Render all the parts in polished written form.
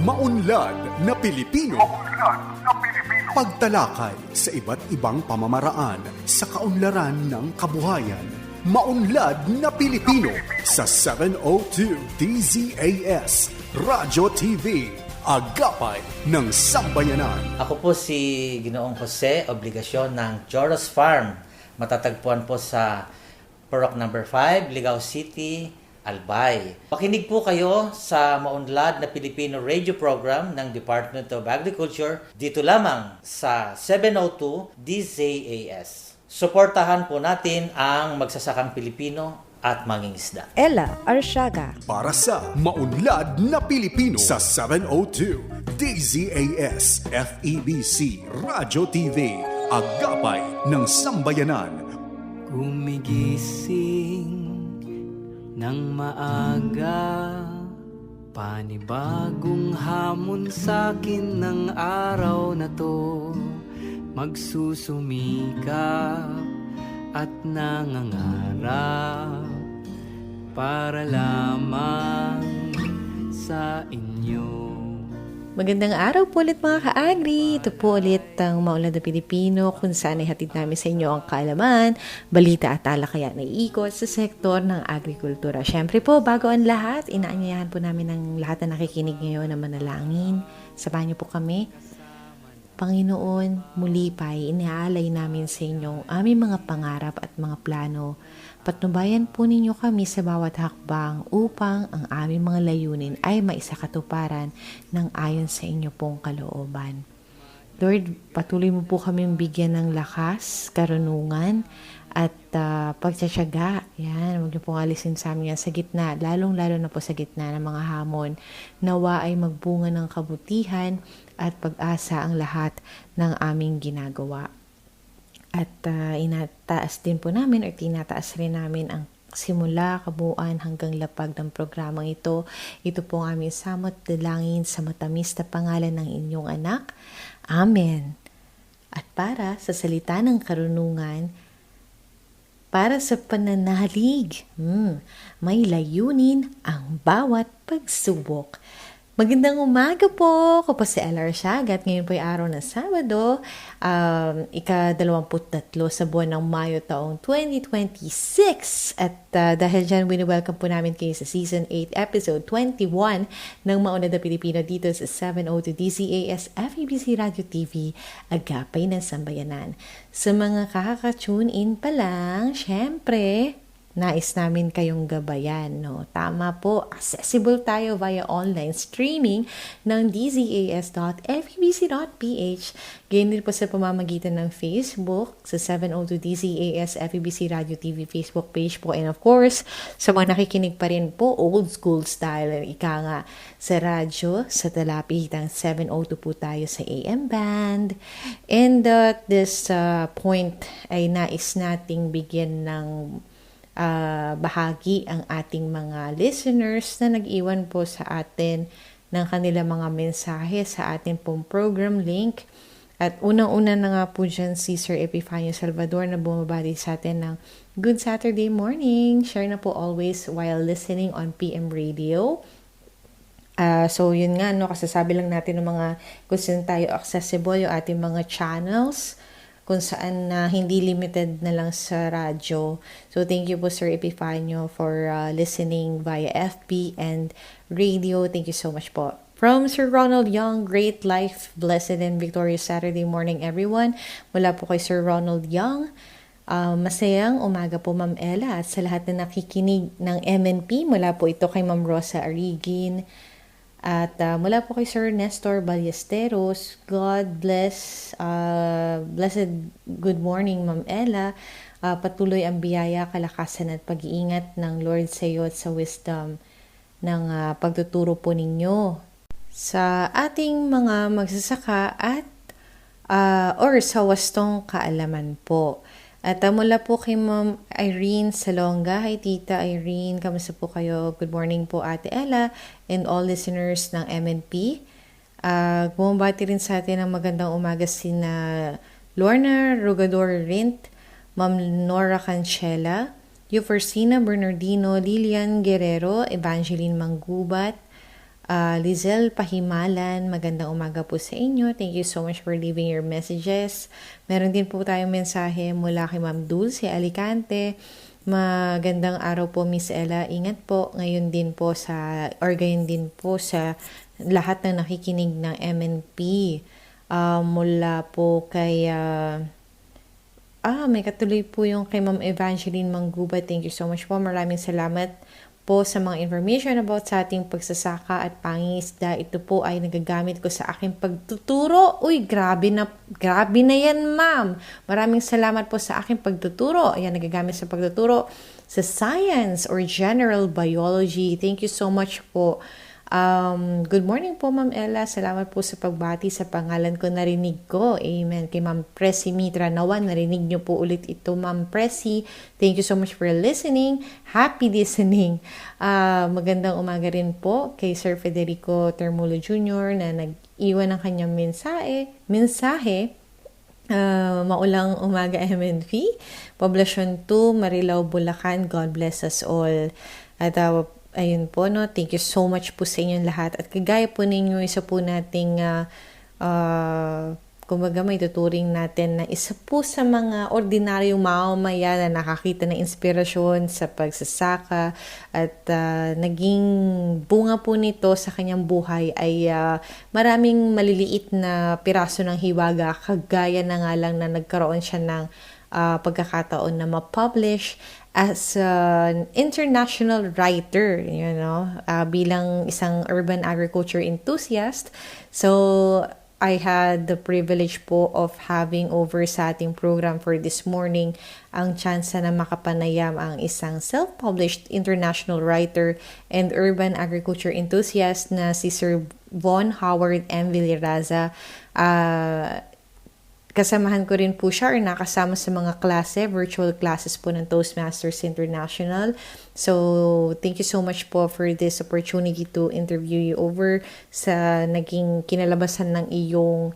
Maunlad na Pilipino. Pagtalakay sa iba't ibang pamamaraan sa kaunlaran ng kabuhayan. Maunlad na Pilipino sa 702 DZAS Radyo TV. Agapay ng Sambayanan. Ako po si Ginoong Jose Obligasyon ng Joros Farm. Matatagpuan po sa Purok number 5, Ligao City, Albay. Pakinig po kayo sa Maunlad na Pilipino radio program ng Department of Agriculture dito lamang sa 702 DZAS. Suportahan po natin ang magsasakang Pilipino at mangingisda. Ella Arsiaga. Para sa Maunlad na Pilipino sa 702 DZAS FEBC Radyo TV. Agapay ng Sambayanan. Gumigising ng maaga, panibagong hamon sa'kin ng araw na to. Magsusumikap at nangangarap para lamang sa inyo. Magandang araw po ulit mga ka-agri. Ito po ulit ang Maunlad na Pilipino kung saan ay hatid namin sa inyo ang kaalaman, balita at talakayan na iikot sa sektor ng agrikultura. Siyempre po, bago ang lahat, inaanyayahan po namin ang lahat na nakikinig ngayon na manalangin. Sabahan niyo po kami. Panginoon, muli pa ay inaalay namin sa inyo ang aming mga pangarap at mga plano. Patnubayan po ninyo kami sa bawat hakbang upang ang aming mga layunin ay maisakatuparan ng ayon sa inyo pong kalooban. Lord, patuloy mo po kami bigyan ng lakas, karunungan, at pagtsatsaga. Yan, huwag niyo pong alisin sa amin yan sa gitna, lalong-lalo na po sa gitna ng mga hamon. Nawa ay magbunga ng kabutihan at pag-asa ang lahat ng aming ginagawa. At inataas din po namin o tinataas rin namin ang simula, kabuuan hanggang lapag ng programang ito. Ito po ang aming samot dalangin sa matamis na pangalan ng inyong anak. Amen. At para sa salita ng karunungan, para sa pananalig, may layunin ang bawat pagsubok. Magandang umaga po. Ako po si Ella Arsiaga at ngayon po ay araw ng Sabado, ika-23 sa buwan ng Mayo taong 2026. At dahil dyan, welcome po namin kayo sa Season 8, Episode 21 ng Maunlad na Pilipino dito sa 702 DZAS FEBC Radio TV, Agapay ng Sambayanan. Sa mga kakaka-tune in pa lang, syempre, nais namin kayong gabayan, no? Tama po, accessible tayo via online streaming ng dzas.febc.ph. Ganyan din po sa pamamagitan ng Facebook, sa 702 DZAS FEBC Radio TV Facebook page po. And of course, sa mga nakikinig pa rin po, old school style, ika nga, sa radyo, sa talapitang 702 po tayo sa AM band. And at this point ay nais nating bigyan ng bahagi ang ating mga listeners na nag-iwan po sa atin ng kanilang mga mensahe sa ating pong program link. At unang-una na nga po dyan si Sir Epifanio Salvador na bumabati sa atin ng Good Saturday morning. Share na po always while listening on PM Radio. So yun nga, no, kasasabi lang natin ng mga kung saan tayo accessible yung ating mga channels, kung saan hindi limited na lang sa radyo. So thank you po Sir Epifanio for listening via FB and radio. Thank you so much po. From Sir Ronald Young, great life, blessed and victorious Saturday morning everyone. Mula po kay Sir Ronald Young. Masayang umaga po Ma'am Ella at sa lahat na nakikinig ng MNP. Mula po ito kay Ma'am Rosa Arigin. At mula po kay Sir Nestor Ballesteros, God bless, blessed good morning Ma'am Ella. Patuloy ang biyaya, kalakasan at pag-iingat ng Lord sa iyo at sa wisdom ng pagtuturo po ninyo sa ating mga magsasaka at or sa wastong kaalaman po. At mula po kay Ma'am Irene Salonga. Hi Tita Irene, kamusta po kayo? Good morning po Ate Ella and all listeners ng MNP. Bumabati rin sa atin ng magandang umaga sina Lorna Rugador Rint, Ma'am Nora Cancela, Euforsina Bernardino, Lilian Guerrero, Evangeline Manggubat, Lizelle Pahimalan, magandang umaga po sa inyo. Thank you so much for leaving your messages. Meron din po tayong mensahe mula kay Ma'am Dulce Alicante. Magandang araw po, Miss Ella. Ingat po ngayon din po gayon din po sa lahat ng nakikinig ng MNP. Mula po kay may katuloy po yung kay Ma'am Evangeline Mangguba. Thank you so much po. Maraming salamat po sa mga information about sa ating pagsasaka at pangingisda. Ito po ay nagagamit ko sa aking pagtuturo. Uy, grabe na yan, ma'am. Maraming salamat po sa aking pagtuturo. Ayan, nagagamit sa pagtuturo sa science or general biology. Thank you so much po. Good morning po, Ma'am Ella. Salamat po sa pagbati sa pangalan ko. Narinig ko. Amen. Kay Ma'am Presi Mitra Nawan. Narinig niyo po ulit ito, Ma'am Presi. Thank you so much for listening. Happy listening. Magandang umaga rin po kay Sir Federico Termulo Jr. na nag-iwan ng kanyang mensahe. Maulang umaga MNP. Poblasyon 2, Marilao, Bulacan. God bless us all. At ayun po, no? Thank you so much po sa inyong lahat. At kagaya po ninyo, isa po nating, kumbaga may tuturing natin na isa po sa mga ordinaryong mamamayan na nakakita ng inspirasyon sa pagsasaka at naging bunga po nito sa kanyang buhay ay maraming maliliit na piraso ng hiwaga, kagaya na nga lang na nagkaroon siya ng pagkakataon na ma-publish as an international writer, bilang isang urban agriculture enthusiast. So, I had the privilege po of having over sa ating program for this morning ang chance na makapanayam ang isang self-published international writer and urban agriculture enthusiast na si Sir Von Howard M. Villaraza. Kasamahan ko rin po siya or nakasama sa mga klase, virtual classes po ng Toastmasters International. So, thank you so much po for this opportunity to interview you over sa naging kinalabasan ng iyong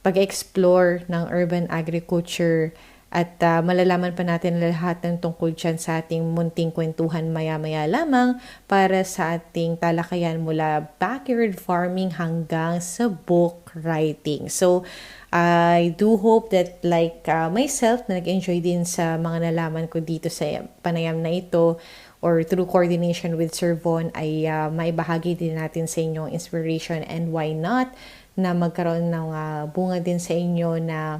pag-explore ng urban agriculture. At malalaman pa natin lahat ng tungkol dyan sa ating munting kwentuhan maya-maya lamang para sa ating talakayan mula backyard farming hanggang sa book writing. So, I do hope that like myself na nag-enjoy din sa mga nalaman ko dito sa panayam na ito or through coordination with Sir Von ay maibahagi din natin sa inyo inspiration and why not na magkaroon ng bunga din sa inyo na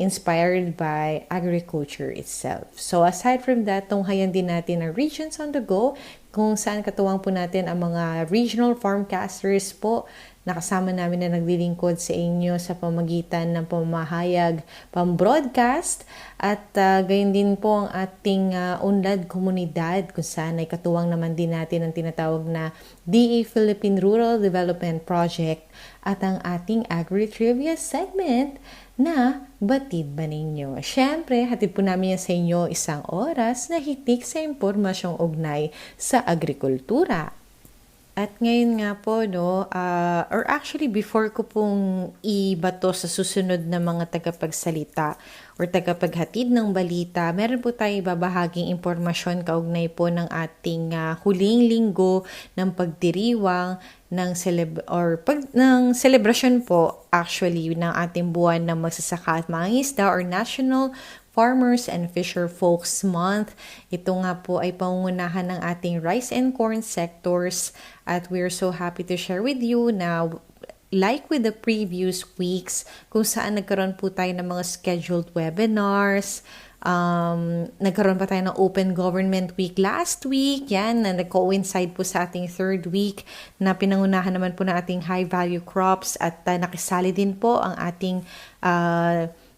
inspired by agriculture itself. So aside from that, tunghayan din natin ang Regions on the Go kung saan katuwang po natin ang mga regional farmcasters po na kasama namin na naglilingkod sa inyo sa pamagitan ng pamahayag, pang-broadcast at gayon din po ang ating unlad komunidad kung saan ay katuwang naman din natin ang tinatawag na DA Philippine Rural Development Project at ang ating Agri-Trivia segment na batid ba ninyo? Siyempre, hatid po namin yan sa inyo isang oras na hitik sa impormasyong ugnay sa agrikultura. At ngayon nga po, or actually before ko pong ibato sa susunod na mga tagapagsalita or tagapaghatid ng balita, meron po tayo babahaging impormasyon kaugnay po ng ating huling linggo ng pagdiriwang ng celebration po actually ng ating buwan ng magsasaka at mangingisda or National Farmers and Fisher Folks Month. Ito nga po ay pangungunahan ng ating rice and corn sectors at we're so happy to share with you na like with the previous weeks kung saan nagkaroon po tayo ng mga scheduled webinars. Nagkaroon pa tayo ng Open Government Week last week, yan, na nag-coincide po sa ating third week na pinangunahan naman po ng ating high value crops at nakisali din po ang ating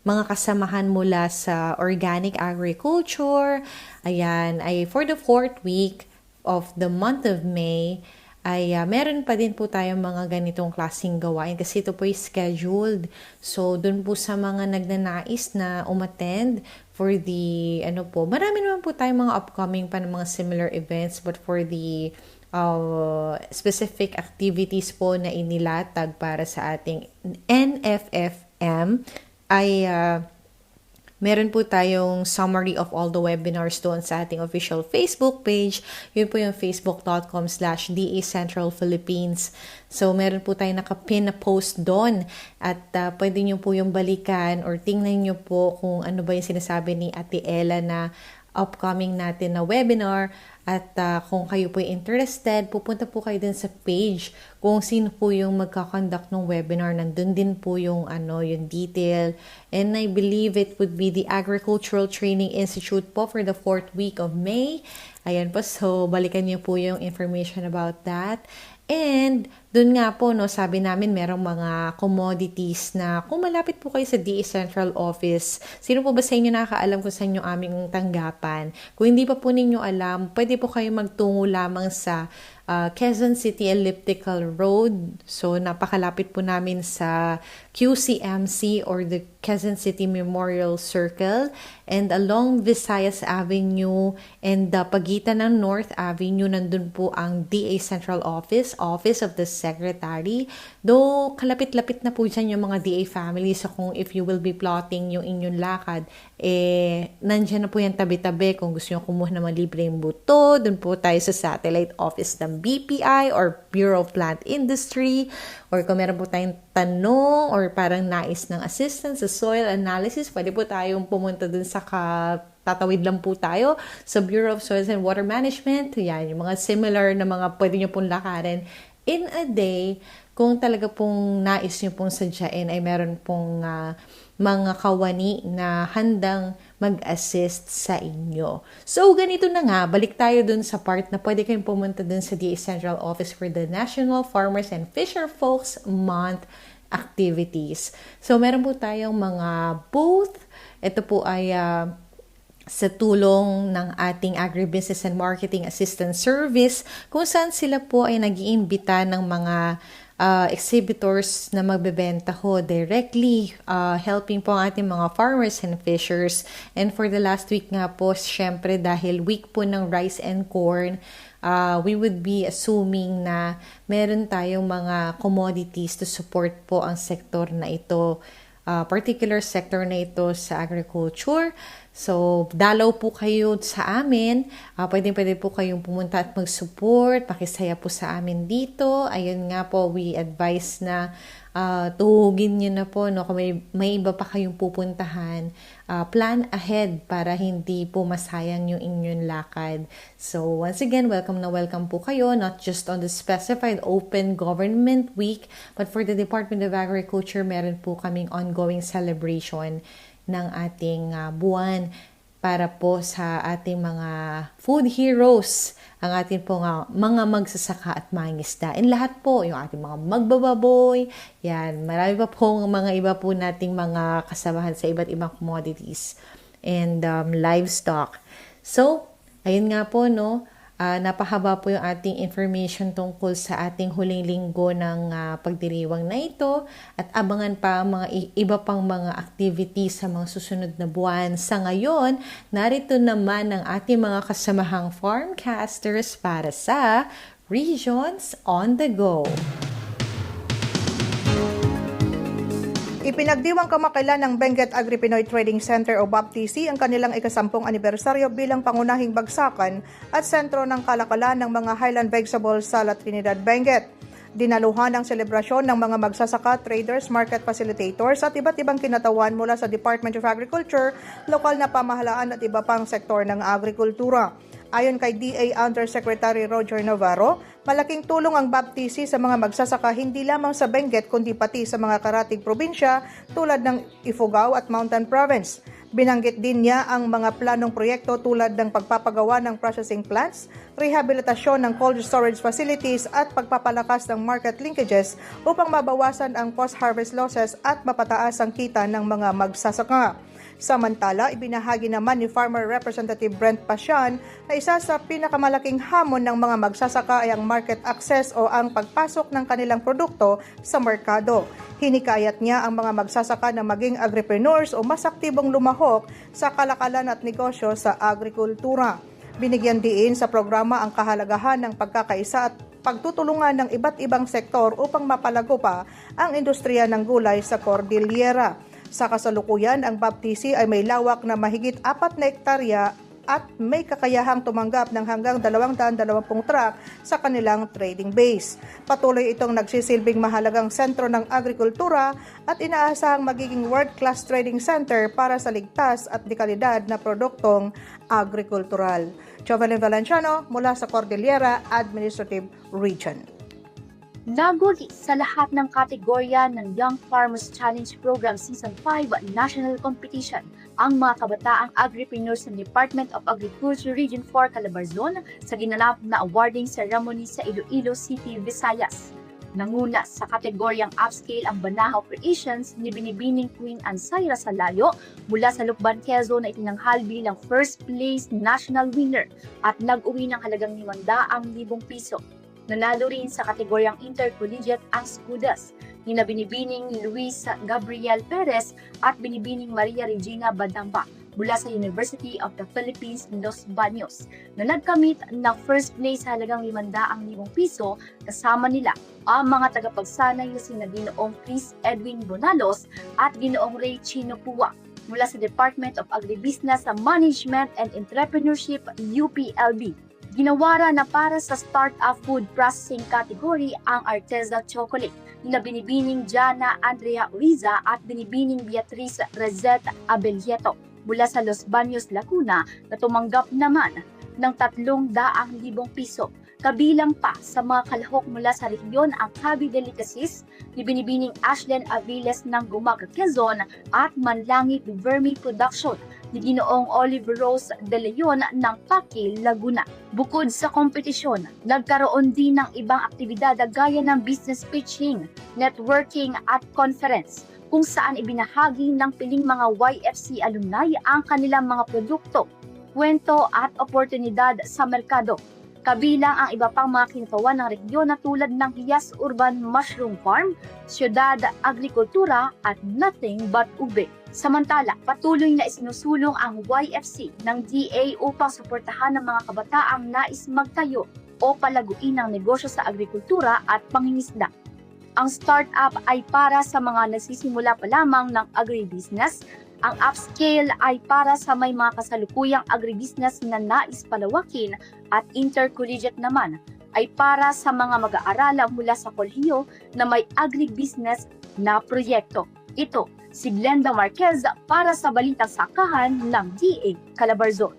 mga kasamahan mula sa organic agriculture. Ayan, ay for the fourth week of the month of May, ay meron pa din po tayong mga ganitong klaseng gawain kasi ito po ay scheduled. So, dun po sa mga nagnanais na umattend for the, marami naman po tayong mga upcoming pa ng mga similar events, but for the specific activities po na inilatag para sa ating NFFM, ay Meron po tayong summary of all the webinars doon sa ating official Facebook page. Yun po yung facebook.com/DA Central Philippines. So, meron po tayong nakapin na post doon at pwede nyo po yung balikan or tingnan nyo po kung ano ba yung sinasabi ni Ate Ella na upcoming natin na webinar. At kung kayo po interested, pupunta po kayo din sa page kung sino po yung magkakonduct ng webinar. Nandun din po yung, yung detail. And I believe it would be the Agricultural Training Institute po for the 4th week of May. Ayan po, so balikan niyo po yung information about that. And doon nga po, sabi namin merong mga commodities na kung malapit po kayo sa DA Central Office, sino po ba sa inyo nakakaalam kung saan yung aming tanggapan? Kung hindi pa po ninyo alam, pwede po kayo magtungo lamang sa Quezon City Elliptical Road. So, napakalapit po namin sa QCMC or the Quezon City Memorial Circle. And along Visayas Avenue and pagitan ng North Avenue, nandun po ang DA Central Office, Office of the Secretary. Though, kalapit-lapit na po dyan yung mga DA families. So, kung if you will be plotting yung inyong lakad, nandyan na po yan tabi-tabi. Kung gusto nyo kumuha ng mga libreng buto, dun po tayo sa satellite office ng BPI or Bureau of Plant Industry. Or kung meron po tayong tanong or parang nais ng assistance sa soil analysis, pwede po tayong pumunta dun sa tatawid lang po tayo sa Bureau of Soils and Water Management. Yan, yung mga similar na mga pwede nyo pong lakarin in a day. Kung talaga pong nais nyo pong sadyain ay meron pong mga kawani na handang mag-assist sa inyo. So, ganito na nga, balik tayo dun sa part na pwede kayong pumunta dun sa DA Central Office for the National Farmers and Fisher Folks Month activities. So, meron po tayong mga booth. Ito po ay sa tulong ng ating Agribusiness and Marketing Assistance Service kung saan sila po ay nag-iimbita ng mga exhibitors na magbebenta ho directly, helping po ang ating mga farmers and fishers. And for the last week nga po, syempre dahil week po ng rice and corn, we would be assuming na meron tayong mga commodities to support po ang sektor na ito, particular sector na ito sa agriculture. So, dalaw po kayo sa amin. Pwede po kayong pumunta at mag-support. Pakisaya po sa amin dito. Ayun nga po, we advise na tuhugin nyo na po. Kung may iba pa kayong pupuntahan, plan ahead para hindi po masayang yung inyong lakad. So, once again, welcome na welcome po kayo. Not just on the specified Open Government Week, but for the Department of Agriculture, meron po kaming ongoing celebration ng ating buwan para po sa ating mga food heroes, ang ating po mga magsasaka at mangingisda. And lahat po, yung ating mga magbababoy, yan, marami pa po mga iba po nating mga kasamahan sa iba't ibang commodities and livestock. So, ayun nga po, napahaba po yung ating information tungkol sa ating huling linggo ng pagdiriwang na ito at abangan pa mga iba pang mga activities sa mga susunod na buwan. Sa ngayon, narito naman ang ating mga kasamahang farmcasters para sa Regions on the Go. Ipinagdiwang kamakailan ng Benguet Agri-Pinoy Trading Center o BAPTC ang kanilang ika-10 anibersaryo bilang pangunahing bagsakan at sentro ng kalakalan ng mga Highland Vegetables sa Trinidad, Benguet. Dinaluhan ang selebrasyon ng mga magsasaka, traders, market facilitators at iba't ibang kinatawan mula sa Department of Agriculture, lokal na pamahalaan at iba pang sektor ng agrikultura. Ayon kay DA Undersecretary Roger Navarro, malaking tulong ang BAPTC sa mga magsasaka hindi lamang sa Benguet kundi pati sa mga karatig probinsya tulad ng Ifugao at Mountain Province. Binanggit din niya ang mga planong proyekto tulad ng pagpapagawa ng processing plants, rehabilitasyon ng cold storage facilities at pagpapalakas ng market linkages upang mabawasan ang post-harvest losses at mapataas ang kita ng mga magsasaka. Samantala, ibinahagi naman ni Farmer Representative Brent Pasian na isa sa pinakamalaking hamon ng mga magsasaka ay ang market access o ang pagpasok ng kanilang produkto sa merkado. Hinikayat niya ang mga magsasaka na maging agripreneurs o mas aktibong lumahok sa kalakalan at negosyo sa agrikultura. Binigyan diin sa programa ang kahalagahan ng pagkakaisa at pagtutulungan ng iba't ibang sektor upang mapalago pa ang industriya ng gulay sa Cordillera. Sa kasalukuyan, ang BAPTC ay may lawak na mahigit 4 na hektarya at may kakayahang tumanggap ng hanggang 220 truck sa kanilang trading base. Patuloy itong nagsisilbing mahalagang sentro ng agrikultura at inaasahang magiging world-class trading center para sa ligtas at dekalidad na produktong agrikultural. Jovelyn Valenciano mula sa Cordillera Administrative Region. Naguli sa lahat ng kategorya ng Young Farmers Challenge Program Season 5 National Competition ang mga kabataang agripreneurs ng Department of Agriculture Region 4 Calabarzon sa ginanap na awarding ceremony sa Iloilo City, Visayas. Nanguna sa kategoryang upscale ang Banahaw Creations ni Binibining Queen Ansaira Salayo mula sa Lukban, Quezon na itinanghal bilang first place national winner at nag-uwi ng halagang 500,000 piso. Nanalo rin sa kategoryang Intercollegiate ang Skudas ni Binibining Luis Gabriel Perez at Binibining Maria Regina Badamba mula sa University of the Philippines, Los Baños na nagkamit ng first place sa halagang 500,000 piso kasama nila ang mga tagapagsanay na sina Ginoong Chris Edwin Bonalos at Ginoong Ray Chino Pua mula sa Department of Agribusiness Management and Entrepreneurship UPLB. Ginawara na para sa Startup Food Processing category ang Arteza Chocolate nila Binibining Jana Andrea Uriza at Binibining Beatriz Rezet Abelieto mula sa Los Baños, Lacuna na tumanggap naman ng 300,000 piso. Kabilang pa sa mga kalahok mula sa rehiyon ang Cabi Delicacies ni Binibining Ashlen Aviles ng Gumaga, Quezon at Manlangit Vermi Production ni Ginoong Oliver Rose de Leon ng Paquil, Laguna. Bukod sa kompetisyon, nagkaroon din ng ibang aktibidad gaya ng business pitching, networking at conference kung saan ibinahagi ng piling mga YFC alumni ang kanilang mga produkto, kwento at oportunidad sa merkado. Kabilang ang iba pang mga kinatawan ng rehiyon na tulad ng Hiyas Urban Mushroom Farm, Syudad Agrikultura at Nothing But Ube. Samantala, patuloy na isinusulong ang YFC ng DA upang suportahan ng mga kabataang nais magtayo o palaguin ng negosyo sa agrikultura at pangingisda. Ang startup ay para sa mga nagsisimula pa lamang ng agribusiness. Ang upscale ay para sa may mga kasalukuyang agribusiness na nais palawakin at intercollegiate naman ay para sa mga mag-aarala mula sa kolehiyo na may agribusiness na proyekto. Ito, si Glenda Marquez para sa Balitang Sakahan ng DA Calabarzon.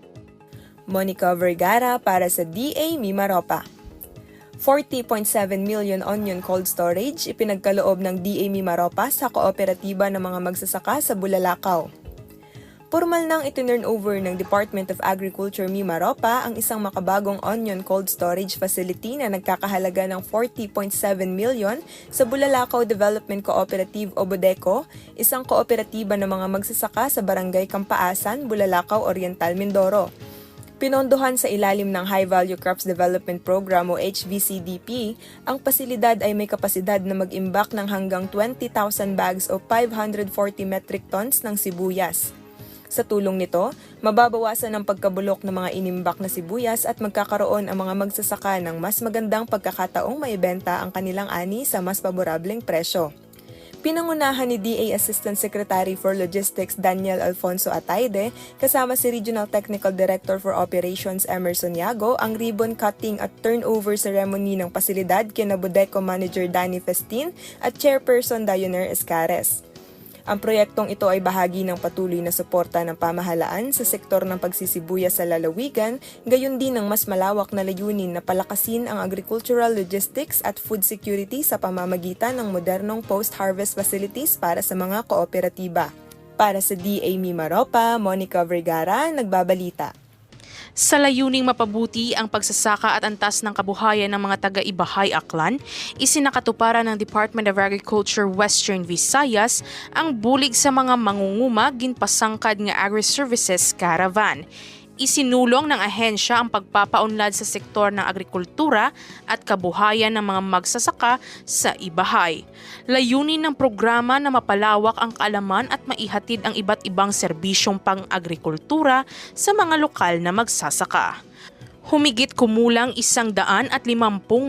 Monica Vergara para sa DA Mimaropa. 40.7 million onion cold storage ipinagkaloob ng DA Mimaropa sa kooperatiba ng mga magsasaka sa Bulalakaw. Formal nang itinurn over ng Department of Agriculture Mimaropa ang isang makabagong onion cold storage facility na nagkakahalaga ng 40.7 million sa Bulalakaw Development Cooperative o Budeco, isang kooperatiba ng mga magsasaka sa Barangay Kampaasan, Bulalakaw Oriental, Mindoro. Pinondohan sa ilalim ng High Value Crops Development Program o HVCDP, ang pasilidad ay may kapasidad na mag-imbak ng hanggang 20,000 bags o 540 metric tons ng sibuyas. Sa tulong nito, mababawasan ang pagkabulok ng mga inimbak na sibuyas at magkakaroon ang mga magsasaka ng mas magandang pagkakataong maibenta ang kanilang ani sa mas paborableng presyo. Pinangunahan ni DA Assistant Secretary for Logistics Daniel Alfonso Ataide kasama si Regional Technical Director for Operations Emerson Yago ang ribbon cutting at turnover ceremony ng pasilidad kina Budeco Manager Danny Festin at Chairperson Dioner Escares. Ang proyektong ito ay bahagi ng patuloy na suporta ng pamahalaan sa sektor ng pagsisibuyas sa lalawigan, gayon din ng mas malawak na layunin na palakasin ang agricultural logistics at food security sa pamamagitan ng modernong post-harvest facilities para sa mga kooperatiba. Para sa DA Mimaropa, Monica Vergara, nagbabalita. Sa layuning mapabuti ang pagsasaka at antas ng kabuhayan ng mga taga-Ibahay Aklan, isinakatuparan ng Department of Agriculture Western Visayas ang bulig sa mga mangunguma ginpasangkad nga agri-services caravan. Isinulong ng ahensya ang pagpapaunlad sa sektor ng agrikultura at kabuhayan ng mga magsasaka sa Ibahay. Layunin ng programa na mapalawak ang kaalaman at maihatid ang iba't ibang serbisyong pang-agrikultura sa mga lokal na magsasaka. Humigit kumulang 150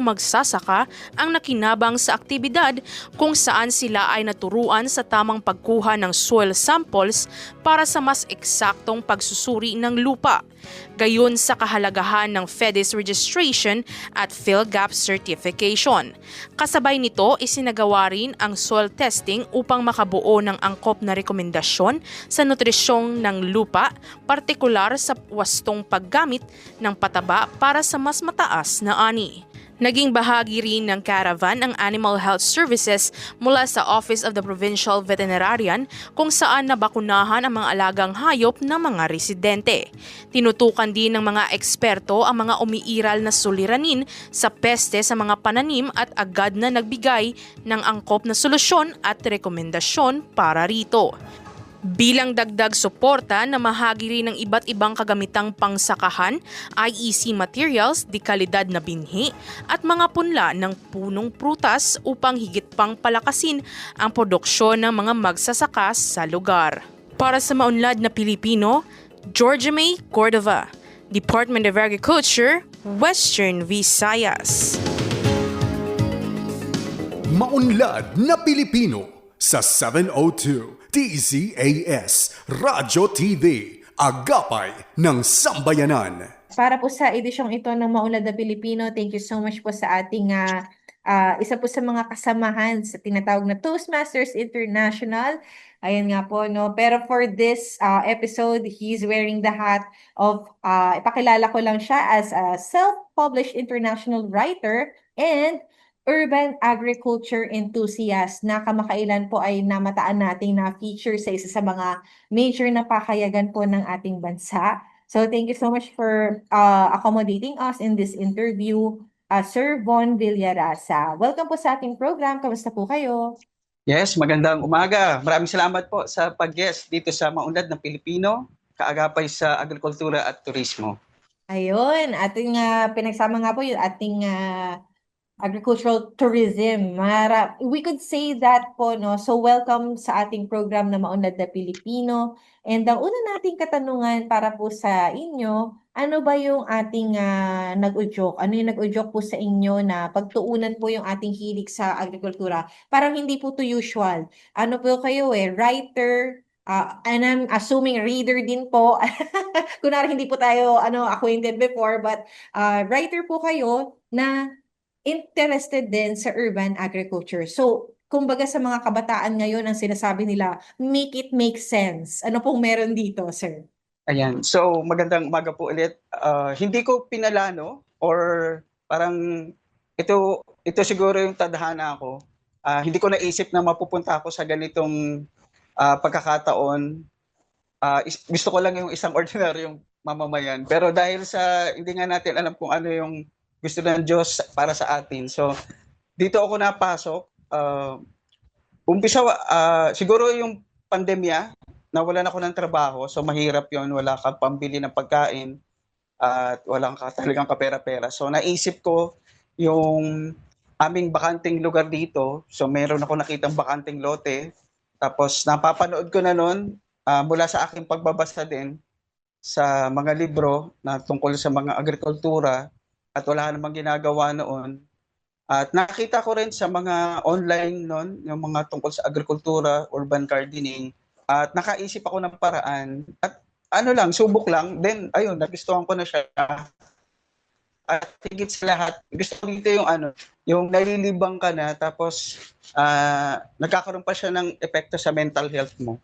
magsasaka ang nakinabang sa aktibidad kung saan sila ay naturuan sa tamang pagkuha ng soil samples para sa mas eksaktong pagsusuri ng lupa. Gayon sa kahalagahan ng FEDIS registration at PhilGAP certification. Kasabay nito, isinagawa rin ang soil testing upang makabuo ng angkop na rekomendasyon sa nutrisyong ng lupa, partikular sa wastong paggamit ng pataba para sa mas mataas na ani. Naging bahagi rin ng caravan ang Animal Health Services mula sa Office of the Provincial Veterinarian kung saan nabakunahan ang mga alagang hayop ng mga residente. Tinutukan din ng mga eksperto ang mga umiiral na suliranin sa peste sa mga pananim at agad na nagbigay ng angkop na solusyon at rekomendasyon para rito. Bilang dagdag suporta na mahagi rin ng iba't ibang kagamitang pangsakahan, IEC materials, dekalidad na binhi at mga punla ng punong prutas upang higit pang palakasin ang produksyon ng mga magsasaka sa lugar. Para sa Maunlad na Pilipino, Georgia May Cordova, Department of Agriculture, Western Visayas. Maunlad na Pilipino sa 702 DZAS Radyo TV, Agapay ng Sambayanan. Para po sa edisyong ito ng Maunlad na Pilipino, thank you so much po sa ating isa po sa mga kasamahan sa tinatawag na Toastmasters International. Ayan nga po, no? Pero for this episode, he's wearing the hat of, ipakilala ko lang siya as a self-published international writer and urban agriculture enthusiast na kamakailan po ay namataan nating na-feature sa isa sa mga major na pakayagan po ng ating bansa. So thank you so much for accommodating us in this interview, Sir Von Villarasa. Welcome po sa ating program. Kamusta po kayo? Yes, magandang umaga. Maraming salamat po sa pag-guest dito sa Maunlad ng Pilipino, kaagapay sa agrikultura at turismo. Ayun, ating pinagsama nga po yung ating agricultural tourism. We could say that po, no? So welcome sa ating program na Maunlad na Pilipino. And ang una nating katanungan para po sa inyo, ano ba yung ating nag-udyok? Ano yung nag-udyok po sa inyo na pagtuunan po yung ating hilig sa agrikultura? Parang hindi po to usual. Ano po kayo writer, and I'm assuming reader din po. Kunwari hindi po tayo acquainted before, but writer po kayo na interested din sa urban agriculture. So, kumbaga sa mga kabataan ngayon, ang sinasabi nila, make it make sense. Ano pong meron dito, sir? Ayan. So, magandang umaga po ulit. Hindi ko pinalano or parang ito siguro yung tadhana ko. Hindi ko naisip na mapupunta ako sa ganitong pagkakataon. Gusto ko lang yung isang ordinaryong mamamayan. Pero dahil sa hindi nga natin alam kung ano yung gusto ng Diyos para sa atin. So, dito ako napasok. Umpisa, siguro yung pandemya, nawalan ako ng trabaho. So, mahirap yon. Wala kang pambili ng pagkain at wala kang talagang kapera-pera. So, naisip ko yung aming bakanting lugar dito. So, meron ako nakitang bakanting lote. Tapos, napapanood ko na nun mula sa aking pagbabasa din sa mga libro na tungkol sa mga agrikultura at wala namang ginagawa noon. At nakita ko rin sa mga online noon, yung mga tungkol sa agrikultura, urban gardening, at nakaisip ako ng paraan. At subok lang. Then, ayun, nagustuhan ko na siya. At higit sa lahat, gusto ko dito yung nalilibang ka na, tapos nagkakaroon pa siya ng epekto sa mental health mo.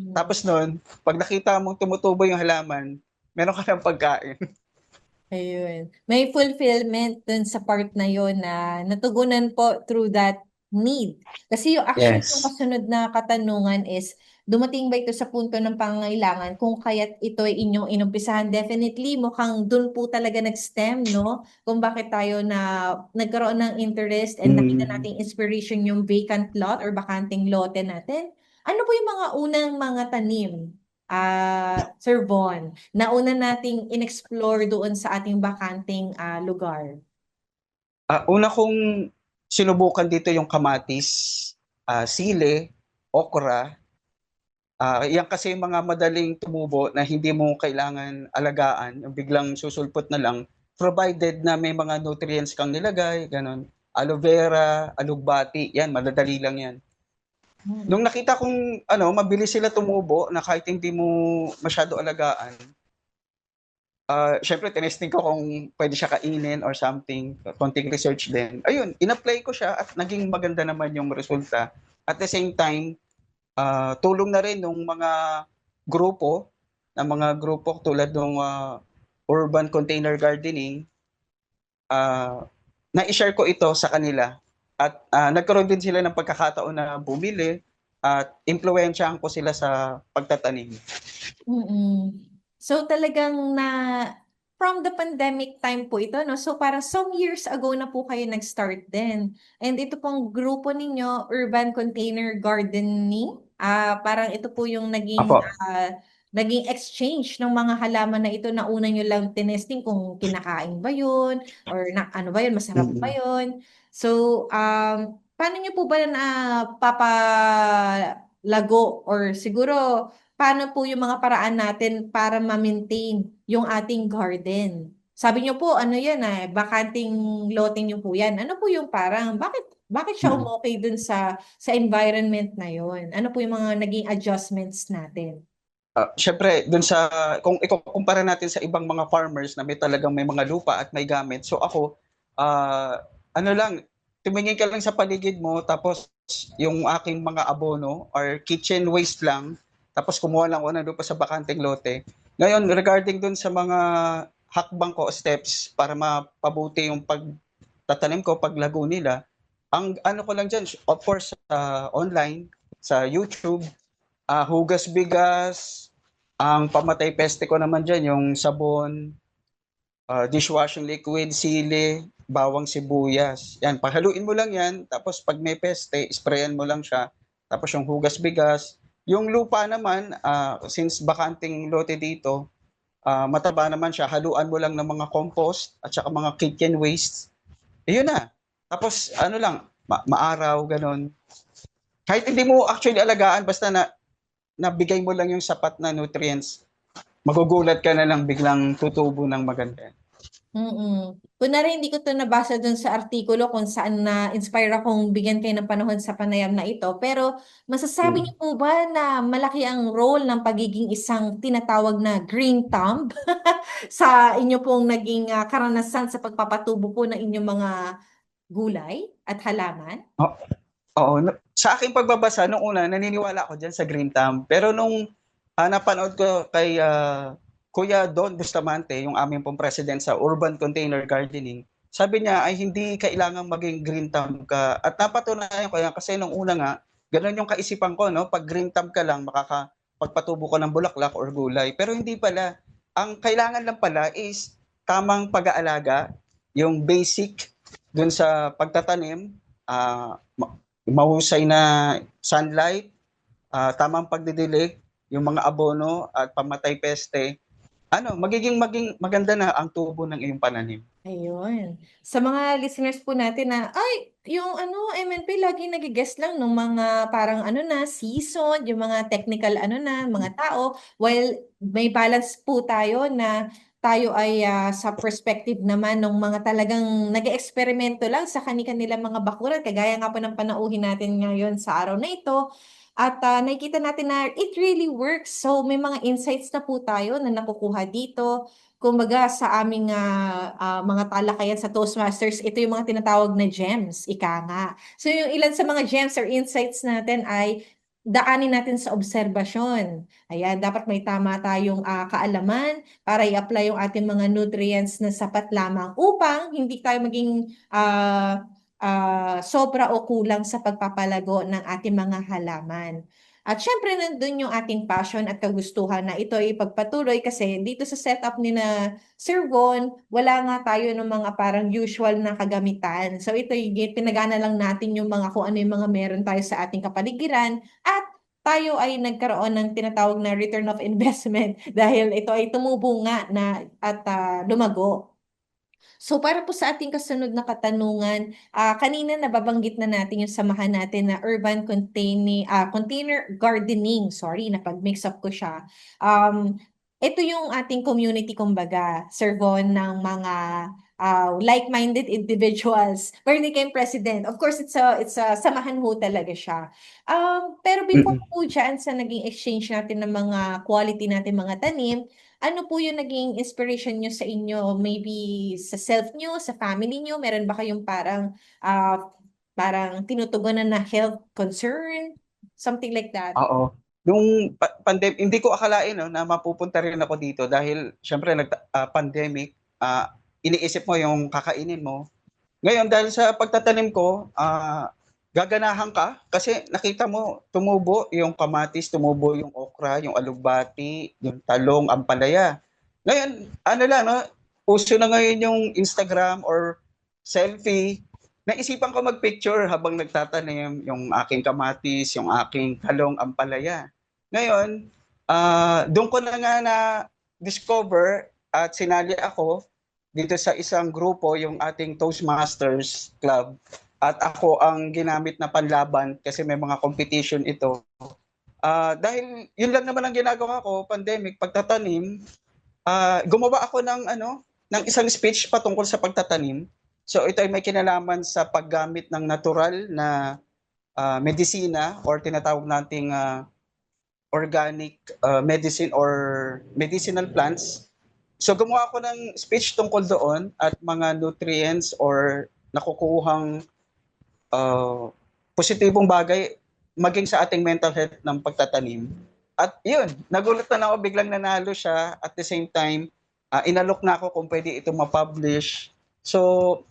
Tapos noon, pag nakita mong tumutubo yung halaman, meron ka ng pagkain. Ayun. May fulfillment dun sa part na yun na natugunan po through that need. Kasi yung yung kasunod na katanungan is, dumating ba ito sa punto ng pangangailangan kung kaya't ito ay inyong inumpisahan? Definitely, mukhang dun po talaga nag-stem, no? Kung bakit tayo nagkaroon ng interest and nakita nating inspiration yung vacant lot or bakanting lote natin. Ano po yung mga unang mga tanim, Sir Von, na una nating in-explore doon sa ating bakanting lugar? Una kong sinubukan dito yung kamatis, sile, okra, Yan kasi yung mga madaling tumubo na hindi mo kailangan alagaan, yung biglang susulpot na lang, provided na may mga nutrients kang nilagay, gano'n. Aloe vera, alugbati, yan, madadali lang yan. Nung nakita kong mabilis sila tumubo na kahit hindi mo masyado alagaan, syempre tinesting ko kung pwede siya kainin or something, konting research din. Ayun, in-apply ko siya at naging maganda naman yung resulta. At the same time, tulong na rin ng mga grupo tulad ng Urban Container Gardening, na-share ko ito sa kanila. At nagkaroon din sila ng pagkakataon na bumili at impluwensyahan ko sila sa pagtatanim. So talagang from the pandemic time po ito, no? So parang some years ago na po kayo nag-start din. And ito pong grupo ninyo, Urban Container Gardening, parang ito po yung Apo. naging exchange ng mga halaman na ito na una nyo lang tinesting kung kinakain ba yun or ano ba yun, masarap ba yun. So, paano nyo po ba papalago or siguro paano po yung mga paraan natin para ma-maintain yung ating garden? Sabi niyo po, ano yan bakanting lote niyo po yan. Ano po yung parang, bakit siya umokay dun sa environment na yun? Ano po yung mga naging adjustments natin? Syempre, kung ikukumpara natin sa ibang mga farmers na may mga lupa at may gamit. So ako, tumingin ka lang sa paligid mo, tapos yung aking mga abono or kitchen waste lang, tapos kumuha lang ako ng lupa sa bakanteng lote. Ngayon, regarding dun sa mga hakbang ko, steps para mapabuti yung pagtatanim ko, paglago nila, ang ano ko lang dyan, of course, online, sa YouTube, hugas bigas, ang pamatay peste ko naman dyan, yung sabon, dishwashing liquid, sili, bawang sibuyas. Yan, pahaluin mo lang yan, tapos pag may peste, sprayan mo lang siya. Tapos yung hugas bigas. Yung lupa naman, since bakanting lote dito, mataba naman siya, haluan mo lang ng mga compost at saka mga kitchen waste. Yun na. Tapos maaraw, ganon. Kahit hindi mo actually alagaan, basta nabigay mo lang yung sapat na nutrients, magugulat ka na lang biglang tutubo ng maganda. Kunwari, hindi ko ito nabasa dun sa artikulo kung saan na-inspire akong bigyan kayo ng panahon sa panayam na ito. Pero masasabi niyo po ba na malaki ang role ng pagiging isang tinatawag na green thumb sa inyo pong naging karanasan sa pagpapatubo po ng inyong mga gulay at halaman? Oo. Sa aking pagbabasa, nung una, naniniwala ako dyan sa green thumb. Pero nung napanood ko kay Kuya Don Bustamante, yung aming pong president sa Urban Container Gardening, sabi niya ay hindi kailangan maging green thumb ka. At napatunayan ko yan kasi nung una nga, ganun yung kaisipan ko, no? Pag green thumb ka lang, makakapagpatubo ko ng bulaklak or gulay. Pero hindi pala. Ang kailangan lang pala is tamang pag-aalaga, yung basic dun sa pagtatanim, mahusay na sunlight, tamang pagdidilig, yung mga abono at pamatay peste, magiging maganda na ang tubo ng iyong pananim. Ayun. Sa mga listeners po natin yung MNP lagi nag-guest lang ng mga parang season, yung mga technical mga tao, while may balance po tayo na tayo ay sa perspective naman ng mga talagang nag-eksperimento lang sa kanilang mga bakuran, kagaya nga po ng panauhin natin ngayon sa araw na ito. At nakikita natin na it really works. So may mga insights na po tayo na nakukuha dito. Kumbaga sa aming mga talakayan sa Toastmasters, ito yung mga tinatawag na gems, ika nga. So yung ilan sa mga gems or insights natin ay daanin natin sa obserbasyon. Ayan, dapat may tama tayong kaalaman para i-apply yung ating mga nutrients na sapat lamang upang hindi tayo maging sobra o kulang sa pagpapalago ng ating mga halaman. At syempre, nandun yung ating passion at kagustuhan na ito ay ipagpatuloy kasi dito sa setup ni na Sir Von, wala nga tayo ng mga parang usual na kagamitan. So ito yung pinagana lang natin yung mga kung ano yung mga meron tayo sa ating kapaligiran at tayo ay nagkaroon ng tinatawag na return of investment dahil ito ay tumubo nga na at lumago. So para po sa ating kasunod na katanungan, kanina nababanggit na natin yung samahan natin na container gardening. Sorry, napag-mix up ko siya. Ito yung ating community, kumbaga, Sir Von, ng mga like-minded individuals. Pero hindi kayong president. Of course, it's a samahan ho talaga siya. Pero before Mm-mm. po dyan sa naging exchange natin ng mga quality natin mga tanim, ano po yung naging inspiration nyo sa inyo? Maybe sa self nyo, sa family nyo? Meron ba kayong parang tinutugunan na health concern? Something like that. Oo. Nung hindi ko akalain no, na mapupunta rin ako dito dahil syempre pandemic, iniisip mo yung kakainin mo. Ngayon dahil sa pagtatanim ko, gaganahan ka kasi nakita mo tumubo yung kamatis, tumubo yung okra, yung alugbati, yung talong, ampalaya. Ngayon, ano lang no, uso na ngayon yung Instagram or selfie. Naisipan ko mag-picture habang nagtatanim yung aking kamatis, yung aking talong, ampalaya. Ngayon, doon ko na nga na discover at sinali ako dito sa isang grupo, yung ating Toastmasters Club. At ako ang ginamit na panlaban kasi may mga competition ito. Dahil yun lang naman ang ginagawa ko, pandemic, pagtatanim, gumawa ako ng isang speech patungkol sa pagtatanim. So ito ay may kinalaman sa paggamit ng natural na medisina or tinatawag nating organic medicine or medicinal plants. So gumawa ako ng speech tungkol doon at mga nutrients or nakukuhang positibong bagay maging sa ating mental health ng pagtatanim. At yun, nagulat na ako, biglang nanalo siya. At the same time, inalok na ako kung pwede ito ma-publish. So,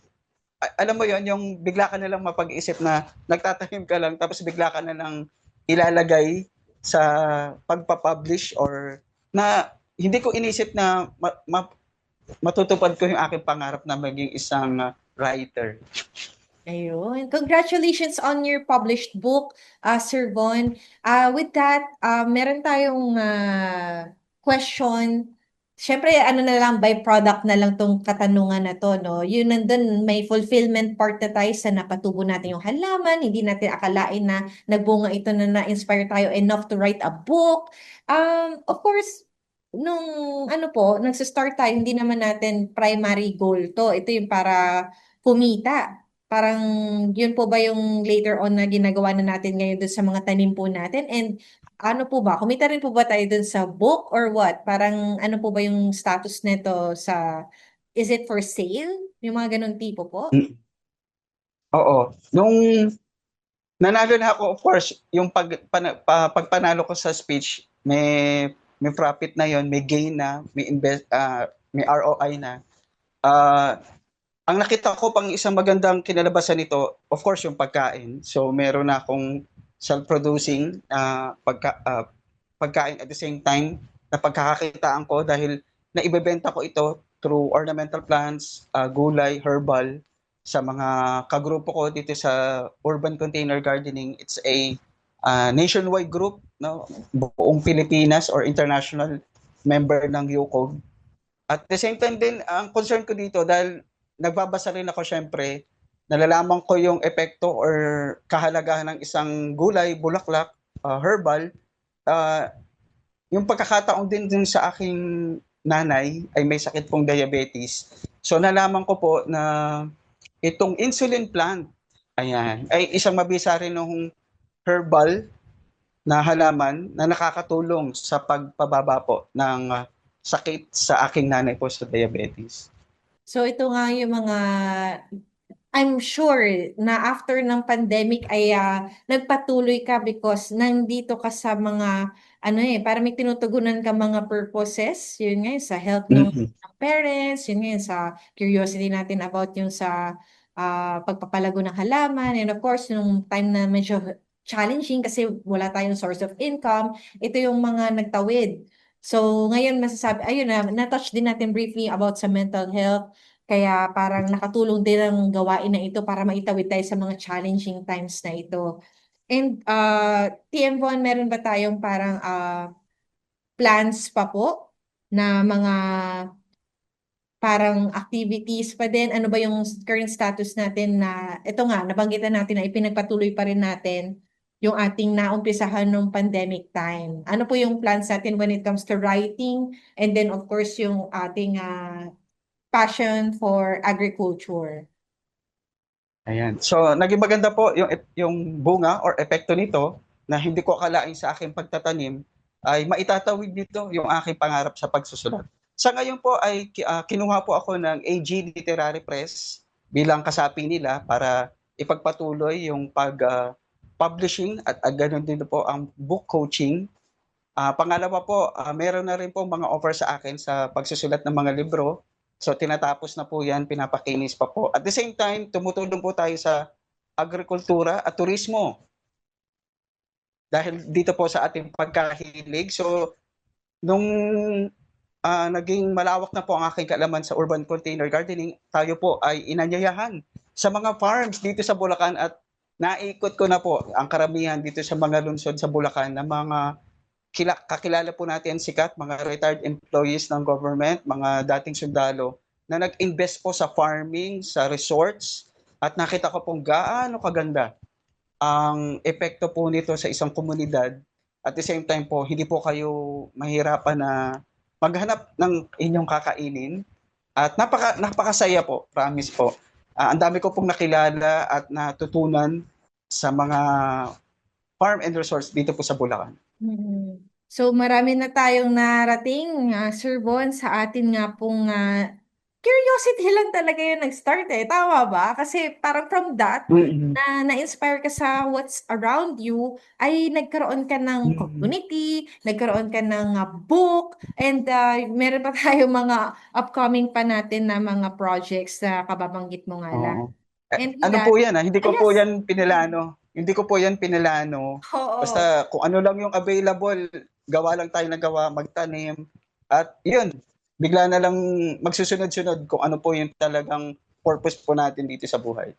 alam mo yon, yung bigla ka na lang mapag-isip na nagtatanim ka lang tapos bigla ka na lang ilalagay sa pagpa-publish or na hindi ko inisip na matutupad ko yung aking pangarap na maging isang writer. Ayun. Congratulations on your published book, Sir Von. With that, meron tayong question. Siyempre, ano na lang, byproduct na lang tong katanungan na to, no? Yun nandun, may fulfillment part na tayo sa napatubo natin yung halaman, hindi natin akalain na nagbunga ito na na-inspire tayo enough to write a book. Of course, nung nagsistart tayo, hindi naman natin primary goal to. Ito yung para kumita. Parang yun po ba yung later on na ginagawa na natin ngayon dun sa mga tanim po natin? And ano po ba? Kumita rin po ba tayo dun sa book or what? Parang ano po ba yung status nito is it for sale? Yung mga ganun tipo po? Oo. Nung nanalo na ako, of course, yung pagpanalo ko sa speech, may profit na yon, may gain na, may ROI na. Ang nakita ko pang isang magandang kinalabasan nito, of course, yung pagkain. So, meron na akong self-producing pagkain at the same time na pagkakakitaan ko dahil naibebenta ko ito through ornamental plants, gulay, herbal sa mga kagrupo ko dito sa Urban Container Gardening. It's a nationwide group, no? Buong Pilipinas or international member ng UCOG. At the same time din, ang concern ko dito dahil nagbabasa rin ako syempre, nalalaman ko yung epekto or kahalagahan ng isang gulay, bulaklak, herbal. Yung pagkakataon din sa aking nanay ay may sakit pong diabetes. So nalaman ko po na itong insulin plant, ayan, ay isang mabisa rin ng herbal na halaman na nakakatulong sa pagpababa po ng sakit sa aking nanay po sa diabetes. So ito nga yung mga, I'm sure na after ng pandemic ay nagpatuloy ka because nandito ka sa mga, para may tinutugunan ka mga purposes, yun nga sa health ng parents, yun nga sa curiosity natin about yung sa pagpapalago ng halaman, and of course, yung time na medyo challenging kasi wala tayong source of income, ito yung mga nagtawid. So ngayon masasabi, ayun na-touch din natin briefly about sa mental health. Kaya parang nakatulong din ang gawain na ito para maitawid tayo sa mga challenging times na ito. And TM Von, meron ba tayong parang plans pa po na mga parang activities pa din? Ano ba yung current status natin na, ito nga, nabanggitan natin na ipinagpatuloy pa rin natin yung ating naumpisahan nung pandemic time. Ano po yung plans natin when it comes to writing and then of course yung ating passion for agriculture? Ayan. So, naging maganda po yung bunga or epekto nito na hindi ko akalain sa aking pagtatanim ay maitatawid nito yung aking pangarap sa pagsusulat. Sa ngayon po ay kinuha po ako ng AG Literary Press bilang kasapi nila para ipagpatuloy yung publishing at ganoon din po ang book coaching. Pangalawa po, meron na rin po mga offer sa akin sa pagsusulat ng mga libro. So tinatapos na po yan, pinapakinis pa po. At the same time, tumutulong po tayo sa agrikultura at turismo. Dahil dito po sa ating pagkahilig. So nung naging malawak na po ang aking kaalaman sa urban container gardening, tayo po ay inanyayahan sa mga farms dito sa Bulacan at naikot ko na po ang karamihan dito sa mga lungsod sa Bulacan na mga kakilala po natin sikat, mga retired employees ng government, mga dating sundalo na nag-invest po sa farming, sa resorts, at nakita ko pong gaano kaganda ang epekto po nito sa isang komunidad. At the same time po, hindi po kayo mahirapan na maghanap ng inyong kakainin. At napakasaya po, promise po. Ang dami ko pong nakilala at natutunan sa mga farm and resorts dito po sa Bulacan. So marami na tayong narating, Sir Bon, sa atin nga pong curiosity lang talaga yung nag-start eh. Tama ba? Kasi parang from that, na na-inspire ka sa what's around you, ay nagkaroon ka ng community, nagkaroon ka ng book, and meron pa tayong mga upcoming pa natin na mga projects na kababanggit mo nga lang. And Ano po yan? Hindi ko po yan pinilano. Hindi ko po yan pinilano. Oo. Basta kung ano lang yung available, gawa lang tayo na gawa, magtanim. At yun, bigla na lang magsusunod-sunod kung ano po yung talagang purpose po natin dito sa buhay.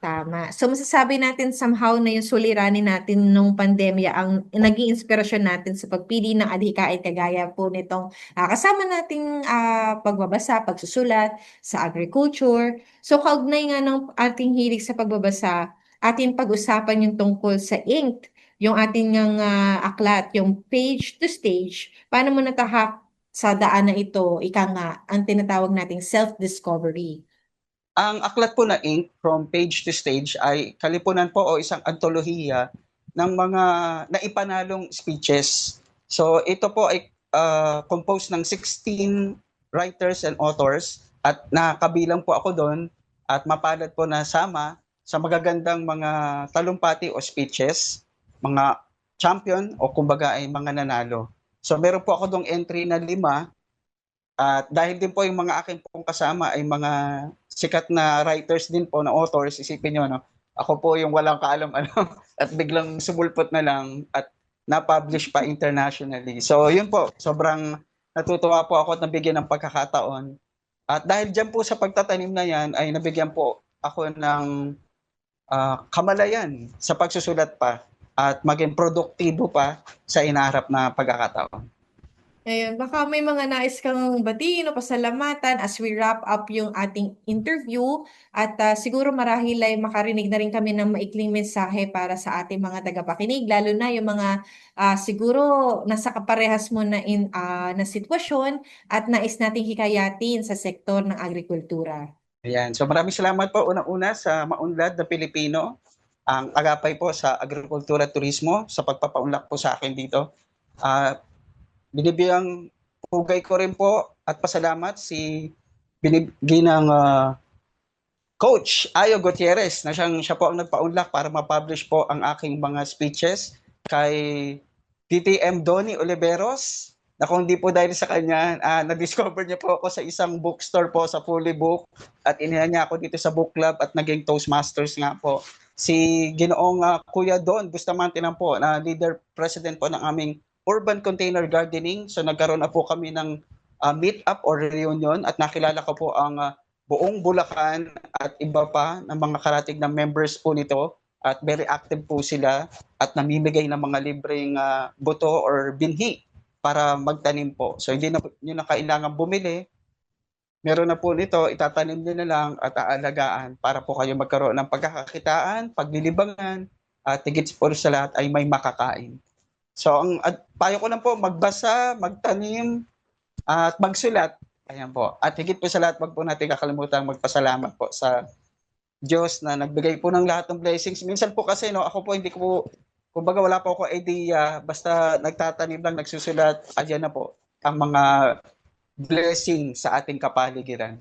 Tama. So masasabi natin somehow na yung suliranin natin nung pandemya ang naging inspirasyon natin sa pagpili ng adhikain kagaya po nitong kasama nating pagbabasa, pagsusulat sa agriculture. So kaugnay nga ng ating hilig sa pagbabasa, ating pag-usapan yung tungkol sa ink, yung ating aklat, yung page to stage, paano mo natahak sa daan na ito, ika nga, ang tinatawag nating self-discovery. Ang aklat po na Ink, From Page to Stage, ay kalipunan po o isang antolohiya ng mga naipanalong speeches. So ito po ay composed ng 16 writers and authors at nakabilang po ako doon at mapalad po na sama sa magagandang mga talumpati o speeches, mga champion o kumbaga ay mga nanalo. So meron po ako dong entry na 5 at dahil din po yung mga aking pong kasama ay mga sikat na writers din po, na authors, isipin nyo, no? Ako po yung walang kaalam-alam at biglang sumulpot na lang at na-publish pa internationally. So yun po, sobrang natutuwa po ako at nabigyan ng pagkakataon. At dahil dyan po sa pagtatanim na yan ay nabigyan po ako ng kamalayan sa pagsusulat pa at maging produktibo pa sa inaharap na pagkakataon. Ayun, baka may mga nais kang batiin o pasalamatan as we wrap up yung ating interview at siguro marahil ay makarinig na rin kami ng maikling mensahe para sa ating mga tagapakinig, lalo na yung mga siguro nasa kaparehas mo na na sitwasyon at nais nating hikayatin sa sektor ng agrikultura. Ayan. So maraming salamat po unang-una sa Maunlad na Pilipino, ang agapay po sa agrikultura at turismo sa pagpapaunlak po sa akin dito. Binibiyang pugay ko rin po at pasalamat si ginang Coach Ayo Gutierrez na siya po ang nagpaunlak para ma-publish po ang aking mga speeches, kay TTM Donnie Oliveros na kung di po dahil sa kanya, na-discover niya po ako sa isang bookstore po sa Fully Book at inihan niya ako dito sa book club at naging Toastmasters nga po. Si Ginoong Kuya Don Bustamante na po, na leader president po ng aming Urban Container Gardening. So nagkaroon na po kami ng meet-up or reunion at nakilala ko po ang buong Bulacan at iba pa ng mga karatig na members po nito at very active po sila at namimigay ng mga libreng buto or binhi para magtanim po. So hindi na nyo na kailangan bumili. meron na po nito, itatanim niyo na lang at aalagaan para po kayo magkaroon ng pagkakakitaan, paglilibangan, at higit po sa lahat ay may makakain. So ang payo ko lang po, magbasa, magtanim, at magsulat. Ayan po. At higit po sa lahat, wag po natin kakalimutan magpasalamat po sa Diyos na nagbigay po ng lahat ng blessings. Minsan po kasi, no, ako po hindi ko po, kumbaga wala po ako idea, basta nagtatanim lang, nagsusulat, ayan na po ang mga blessing sa ating kapaligiran.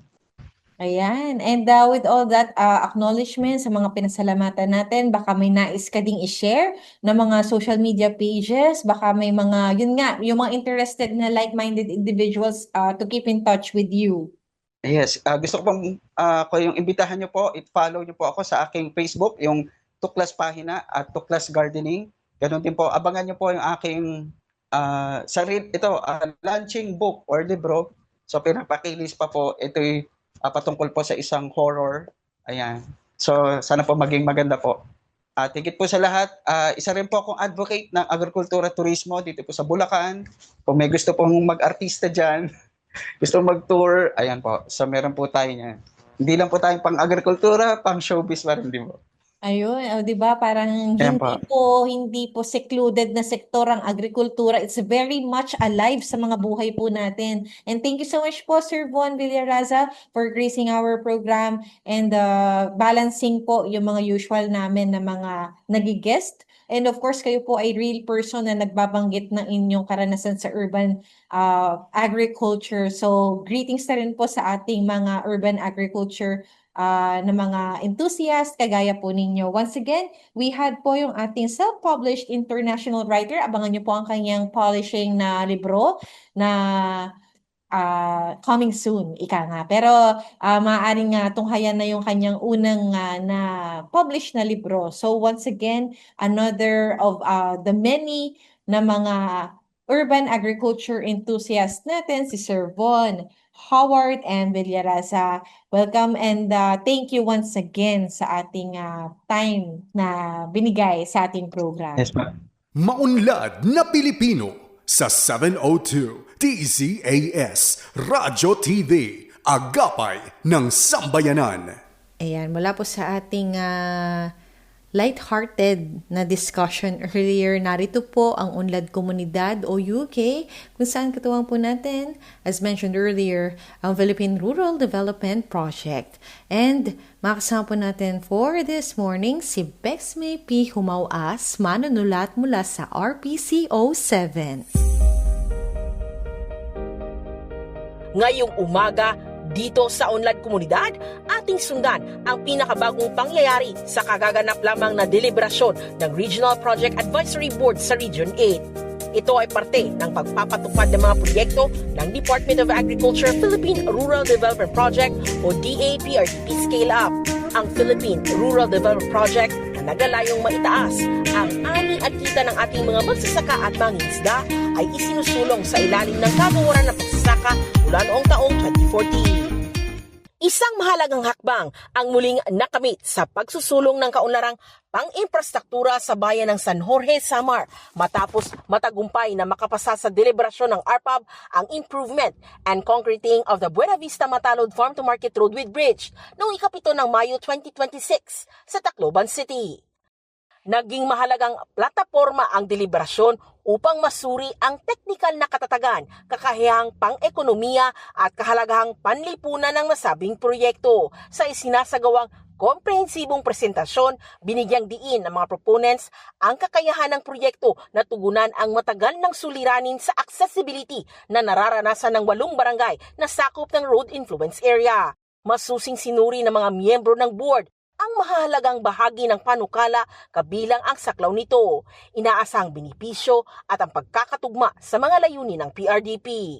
Ayan. And with all that acknowledgement sa mga pinasalamatan natin, baka may nais ka ding i-share na mga social media pages, baka may mga, yun nga, yung mga interested na like-minded individuals to keep in touch with you. Yes, gusto ko pong ko yung imbitahan niyo po, i-follow niyo po ako sa aking Facebook, yung Tuklas Pahina at Tuklas Gardening. Ganun din po, abangan niyo po yung aking launching book or libro. So pinapakilis pa po, ito'y patungkol po sa isang horror. Ayan. So sana po maging maganda po. At higit po sa lahat, isa rin po akong advocate ng agrikultura turismo dito po sa Bulacan. Kung may gusto pong mag-artista dyan, gusto mag-tour, ayan po. So meron po tayo niyan. Hindi lang po tayong pang-agrikultura, pang-showbiz pa rin din po. Ayun, 'di ba? Parang Ayan hindi po secluded na sektor ang agrikultura. It's very much alive sa mga buhay po natin. And thank you so much po, Sir Von Villaraza, for gracing our program and balancing po yung mga usual namin na mga nagigest. And of course, kayo po ay real person na nagbabanggit ng inyong karanasan sa urban agriculture. So, greetings na rin po sa ating mga urban agriculture na mga enthusiast kagaya po ninyo. Once again, we had po yung ating self-published international writer. Abangan nyo po ang kanyang publishing na libro na coming soon, ika nga. Pero maaaring tunghayan na yung kanyang unang na published na libro. So once again, another of the many na mga urban agriculture enthusiasts natin, si Sir Von, Howard, and Villaraza. Welcome and thank you once again sa ating time na binigay sa ating program. Yes, ma'am. Maunlad na Pilipino sa 702 DZAS Radyo TV, Agapay ng Sambayanan. Ayan, mula po sa ating light-hearted na discussion earlier, narito po ang Unlad Komunidad o UK, kung saan katuwang po natin, as mentioned earlier, ang Philippine Rural Development Project. And makasama po natin for this morning si Bexmay P. Humawas, manunulat mula sa RPCO 7. Ngayong umaga, dito sa Unlad Komunidad, ating sundan ang pinakabagong pangyayari sa kagaganap lamang na deliberasyon ng Regional Project Advisory Board sa Region 8. Ito ay parte ng pagpapatupad ng mga proyekto ng Department of Agriculture Philippine Rural Development Project o DAPRDP Scale Up. Ang Philippine Rural Development Project na nagalayong maitaas ang ani at kita ng ating mga magsasaka at mangingisda ay isinusulong sa ilalim ng kagawaran ng pagsasaka mula noong taong 2014. Isang mahalagang hakbang ang muling nakamit sa pagsusulong ng kaunlarang pang-infrastruktura sa bayan ng San Jorge, Samar matapos matagumpay na makapasa sa deliberasyon ng ARPAB ang improvement and concreting of the Buena Vista Matalod Farm to Market Road with Bridge noong 7 ng Mayo 2026 sa Tacloban City. Naging mahalagang plataporma ang deliberasyon upang masuri ang teknikal na katatagan, kakahiyang pang-ekonomiya at kahalagahang panlipunan ng nasabing proyekto. Sa isinasagawang komprehensibong presentasyon, binigyang diin ng mga proponents ang kakayahan ng proyekto na tugunan ang matagal ng suliranin sa accessibility na nararanasan ng 8 barangay na sakop ng road influence area. Masusing sinuri ng mga miyembro ng board ang mahalagang bahagi ng panukala kabilang ang saklaw nito, inaasahang benepisyo at ang pagkakatugma sa mga layunin ng PRDP.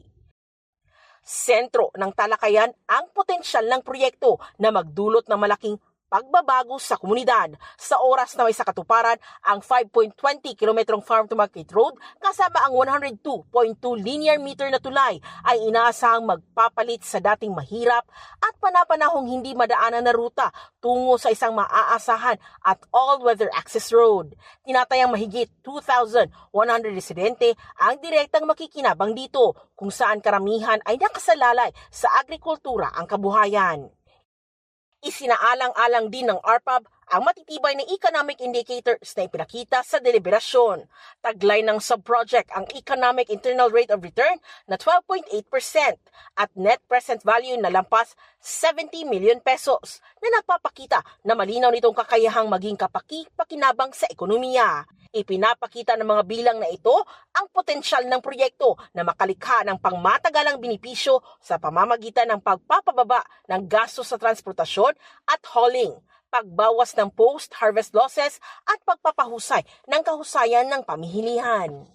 Sentro ng talakayan ang potensyal ng proyekto na magdulot ng malaking pagbabago sa komunidad. Sa oras na may sakatuparan ang 5.20 kilometrong farm to market road kasama ang 102.2 linear meter na tulay ay inaasahang magpapalit sa dating mahirap at panapanahong hindi madaanan na ruta tungo sa isang maaasahan at all-weather access road. Tinatayang mahigit 2,100 residente ang direktang makikinabang dito kung saan karamihan ay nakasalalay sa agrikultura ang kabuhayan. Isinaalang-alang din ng ARPAB ang matitibay na economic indicators na ipinakita sa deliberasyon. Taglay ng subproject ang Economic Internal Rate of Return na 12.8% at net present value na lampas 70 million pesos na nagpapakita na malinaw nitong kakayahang maging kapaki-pakinabang sa ekonomiya. Ipinapakita ng mga bilang na ito ang potensyal ng proyekto na makalikha ng pangmatagalang benepisyo sa pamamagitan ng pagpapababa ng gastos sa transportasyon at hauling, pagbawas ng post-harvest losses at pagpapahusay ng kahusayan ng pamihilihan.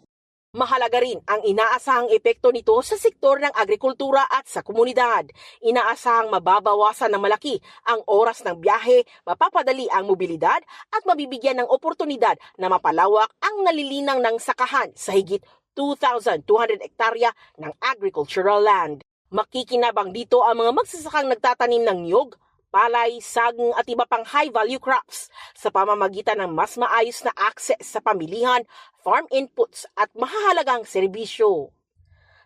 Mahalaga rin ang inaasahang epekto nito sa sektor ng agrikultura at sa komunidad. Inaasahang mababawasan ng malaki ang oras ng biyahe, mapapadali ang mobilidad at mabibigyan ng oportunidad na mapalawak ang nalilinang ng sakahan sa higit 2,200 hektarya ng agricultural land. Makikinabang dito ang mga magsasakang nagtatanim ng niyog, palay, saging at iba pang high-value crops sa pamamagitan ng mas maayos na access sa pamilihan, farm inputs at mahahalagang serbisyo.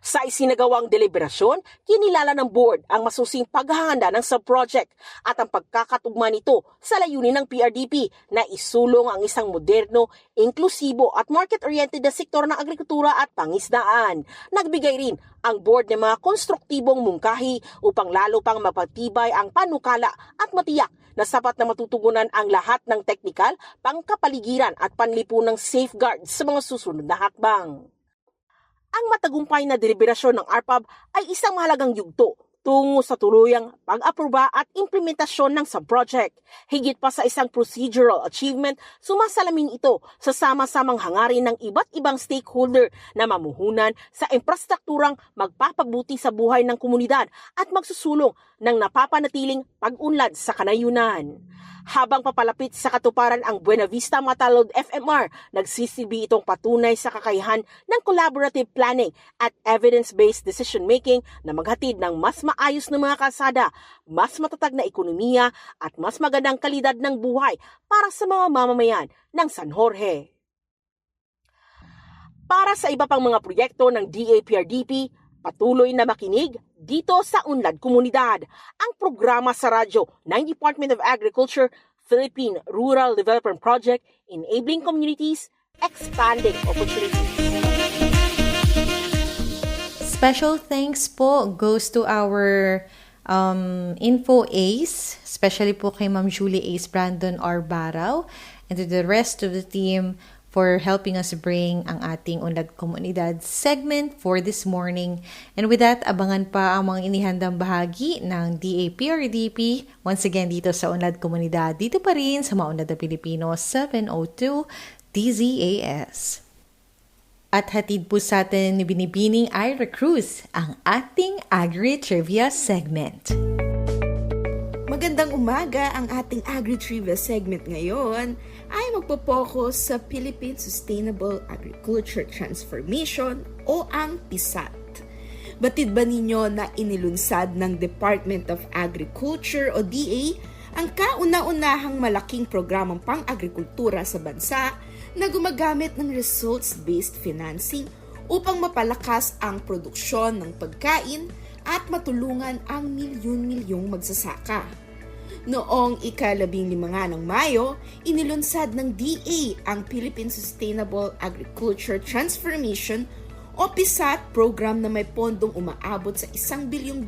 Sa isinagawang deliberasyon, kinilala ng board ang masusing paghahanda ng subproject at ang pagkakatugma nito sa layunin ng PRDP na isulong ang isang moderno, inklusibo at market-oriented na sektor ng agrikultura at pangisdaan. Nagbigay rin ang board ng mga konstruktibong mungkahi upang lalo pang mapatibay ang panukala at matiyak na sapat na matutugunan ang lahat ng teknikal, pangkapaligiran at panlipunang safeguards sa mga susunod na hakbang. Ang matagumpay na deliberasyon ng ARPAB ay isang mahalagang yugto tungo sa tuluyang pag-aproba at implementasyon ng subproject. Higit pa sa isang procedural achievement, sumasalamin ito sa sama-samang hangarin ng iba't ibang stakeholder na mamuhunan sa infrastrukturang magpapabuti sa buhay ng komunidad at magsusulong ng napapanatiling pag-unlad sa kanayunan. Habang papalapit sa katuparan ang Buena Vista Matalod FMR, nagsisilbi itong patunay sa kakayahan ng collaborative planning at evidence-based decision-making na maghatid ng mas maayos na mga kalsada, mas matatag na ekonomiya at mas magandang kalidad ng buhay para sa mga mamamayan ng San Jorge. Para sa iba pang mga proyekto ng DAPRDP, patuloy na makinig dito sa Unlad Komunidad, ang programa sa radyo ng Department of Agriculture, Philippine Rural Development Project, Enabling Communities, Expanding Opportunities. Special thanks po goes to our Info Ace, especially po kay Ma'am Julie Ace Brandon Arbaraw, and to the rest of the team for helping us bring ang ating Unlad Komunidad segment for this morning. And with that, abangan pa ang mga inihandang bahagi ng DAPRDP once again dito sa Unlad Komunidad. Dito pa rin sa Maunlad na Pilipino 702 DZAS. At hatid po sa atin ni Binibining Ira Cruz ang ating Agri-Trivia segment. Magandang umaga, ang ating Agri-Trivia segment ngayon ay magpo-focus sa Philippine Sustainable Agriculture Transformation o ang PSAT. Batid ba ninyo na inilunsad ng Department of Agriculture o DA ang kauna-unahang malaking programang pang-agrikultura sa bansa na gumagamit ng results-based financing upang mapalakas ang produksyon ng pagkain at matulungan ang milyon-milyong magsasaka. Noong ika-15 ng Mayo, inilunsad ng DA ang Philippine Sustainable Agriculture Transformation o PSAT program na may pondong umaabot sa $1 bilyong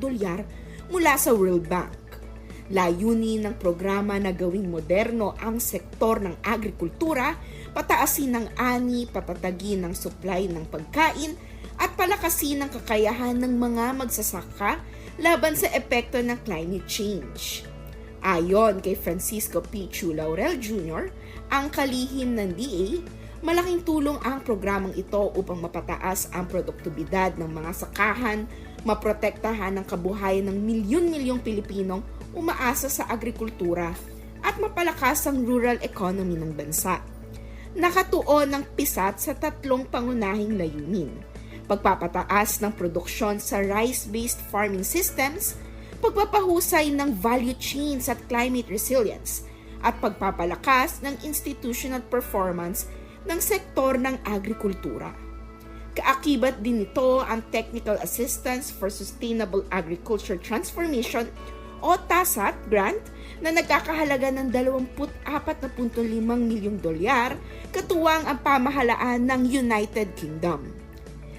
mula sa World Bank. Layunin ng programa na gawing moderno ang sektor ng agrikultura, pataasin ng ani, papatagin ng supply ng pagkain, at palakasin ang kakayahan ng mga magsasaka laban sa epekto ng climate change. Ayon kay Francisco P. Chu Laurel Jr., ang kalihim ng DA, malaking tulong ang programang ito upang mapataas ang produktibidad ng mga sakahan, maprotektahan ang kabuhayan ng milyon-milyong Pilipinong umaasa sa agrikultura, at mapalakas ang rural economy ng bansa. Nakatuon ng PISAT sa 3 pangunahing layunin: pagpapataas ng produksyon sa rice-based farming systems, pagpapahusay ng value chains at climate resilience, at pagpapalakas ng institutional performance ng sektor ng agrikultura. Kaakibat din nito ang Technical Assistance for Sustainable Agriculture Transformation o TASAT grant na nagkakahalaga ng $24.5 milyong katuwang ang pamahalaan ng United Kingdom.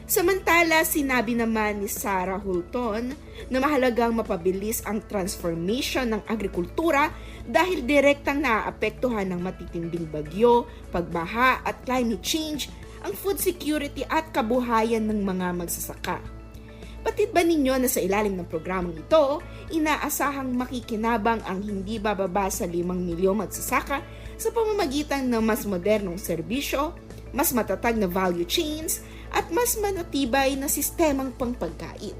Samantala, sinabi naman ni Sarah Hulton na mahalagang mapabilis ang transformation ng agrikultura dahil direktang naaapektuhan ng matitinding bagyo, pagbaha at climate change ang food security at kabuhayan ng mga magsasaka. Batid ba ninyo na sa ilalim ng programang ito, inaasahang makikinabang ang hindi bababa sa 5 milyong magsasaka sa pamamagitan ng mas modernong serbisyo, mas matatag na value chains, at mas manatibay na sistemang pangpagkain.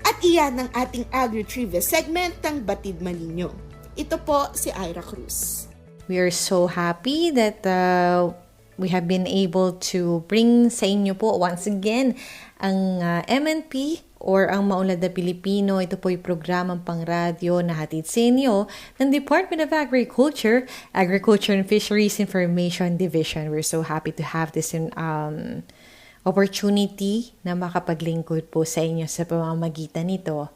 At iyan ang ating Agri-Trivia segment ng Batid Man Ninyo. Ito po si Ira Cruz. We are so happy that we have been able to bring sa inyo po once again ang MNP or ang Maunlad na Pilipino. Ito po yung programang pangradyo na hatid sa inyo ng Department of Agriculture, Agriculture and Fisheries Information Division. We're so happy to have this opportunity na makapaglingkod po sa inyo sa pamamagitan nito.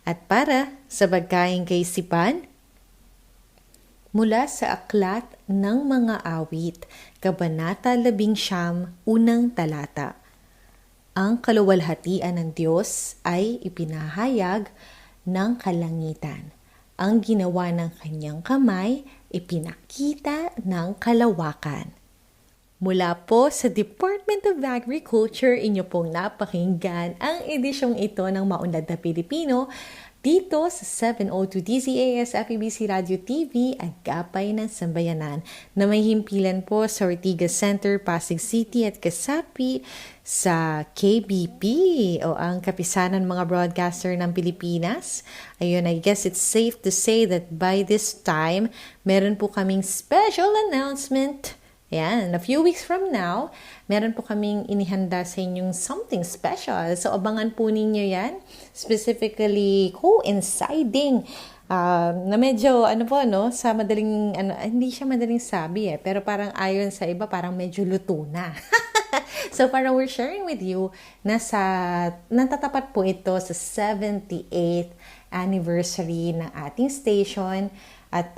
At para sa pagkaing kaisipan, mula sa Aklat ng Mga Awit, Kabanata 11, unang talata. Ang kaluwalhatian ng Diyos ay ipinahayag ng kalangitan. Ang ginawa ng kanyang kamay, ipinakita ng kalawakan. Mula po sa Department of Agriculture, inyo pong napakinggan ang edisyong ito ng Maunlad na Pilipino dito sa 702 DZAS FEBC Radio TV at Gapay ng Sambayanan na may himpilan po sa Ortigas Center, Pasig City at kasapi sa KBP o ang Kapisanan mga Broadcaster ng Pilipinas. Ayun, I guess it's safe to say that by this time, meron po kaming special announcement. Yan, a few weeks from now, meron po kaming inihanda sa inyong something special. So, abangan po ninyo yan. Specifically, coinciding na medyo, sa madaling, hindi siya madaling sabi pero parang ayon sa iba, parang medyo luto na. So, parang we're sharing with you na natatapat po ito sa 78th anniversary ng ating station. At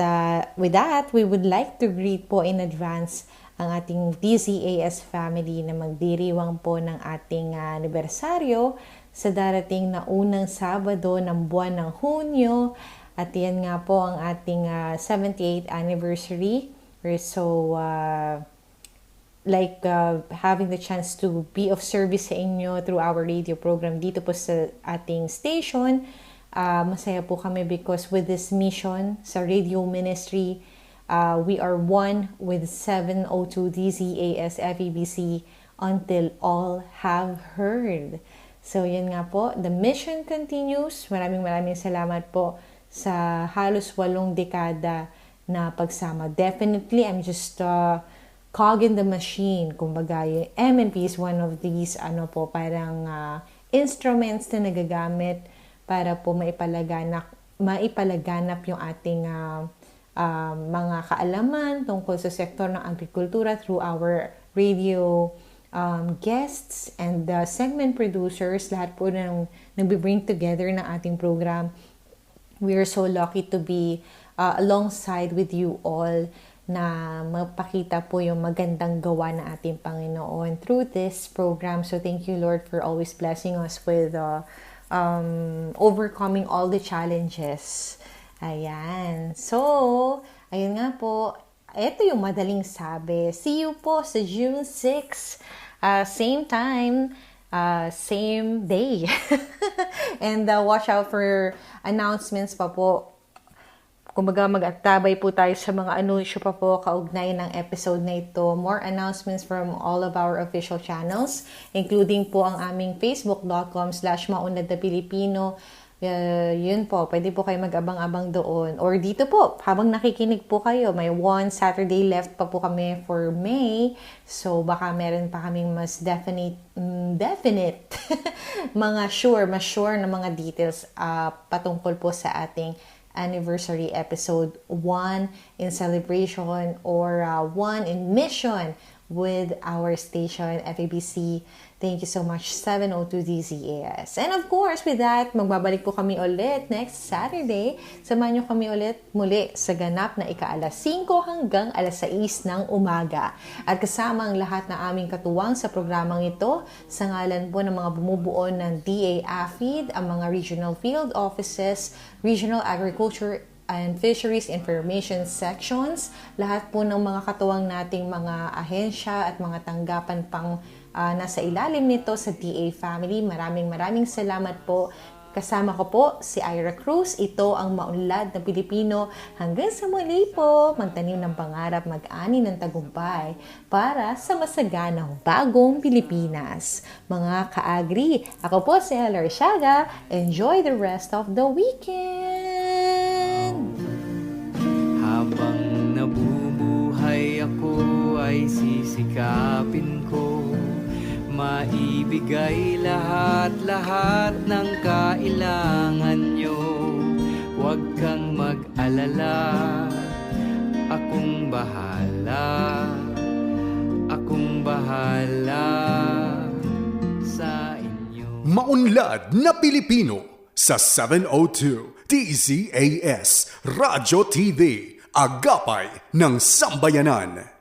with that, we would like to greet po in advance ang ating DZAS family na magdiriwang po ng ating anibersaryo sa darating na unang Sabado ng buwan ng Hunyo. At yan nga po ang ating 78th anniversary. We're so having the chance to be of service sa inyo through our radio program dito po sa ating station. Masaya po kami because with this mission sa radio ministry, we are one with 702 DZAS FEBC until all have heard. So, yan nga po. The mission continues. Maraming salamat po sa halos 8 dekada na pagsama. Definitely, I'm just cog in the machine. Kumbaga, yung MNP is one of these, parang instruments na nagagamit para po maipalaganap yung ating mga kaalaman tungkol sa sektor ng agrikultura through our radio guests and segment producers. Lahat po nang nagbe-bring together ng ating program. We are so lucky to be alongside with you all na mapakita po yung magandang gawa ng ating Panginoon through this program. So thank you, Lord, for always blessing us with overcoming all the challenges. Ayan. So, ayun nga po. Ito yung madaling sabi. See you po sa June 6. Same time, same day. And watch out for announcements pa po. Kumbaga mag-atabay po tayo sa mga anunsyo pa po kaugnay ng episode na ito. More announcements from all of our official channels, including po ang aming facebook.com/maunladnapilipino, Yun po, pwede po kayo mag-abang-abang doon. Or dito po, habang nakikinig po kayo, may one Saturday left pa po kami for May. So, baka meron pa kaming mas definite mga mas sure na mga details patungkol po sa ating anniversary episode 1 in celebration or 1 in mission with our station, FABC. Thank you so much, 702 DZAS. And of course, with that, magbabalik po kami ulit next Saturday. Samahan nyo kami ulit muli sa ganap na ika-5 hanggang 6 ng umaga. At kasama ang lahat na aming katuwang sa programang ito, sa ngalan po ng mga bumubuo ng DA-AFID, ang mga regional field offices, regional agriculture and Fisheries Information Sections, lahat po ng mga katuwang nating mga ahensya at mga tanggapan pang nasa ilalim nito sa DA family. Maraming salamat po. Kasama ko po si Ira Cruz. Ito ang maunlad na Pilipino. Hanggang sa muli po, magtanim ng pangarap, mag-ani ng tagumpay para sa masaganang bagong Pilipinas. Mga ka-agri, ako po si Ella Arsiaga. Enjoy the rest of the weekend! Habang nabubuhay ako ay sisikapin ko maibigay lahat ng kailangan nyo. Huwag kang mag-alala, akong bahala sa inyo. Maunlad na Pilipino sa 702 DZAS Radyo TV, Agapay ng Sambayanan.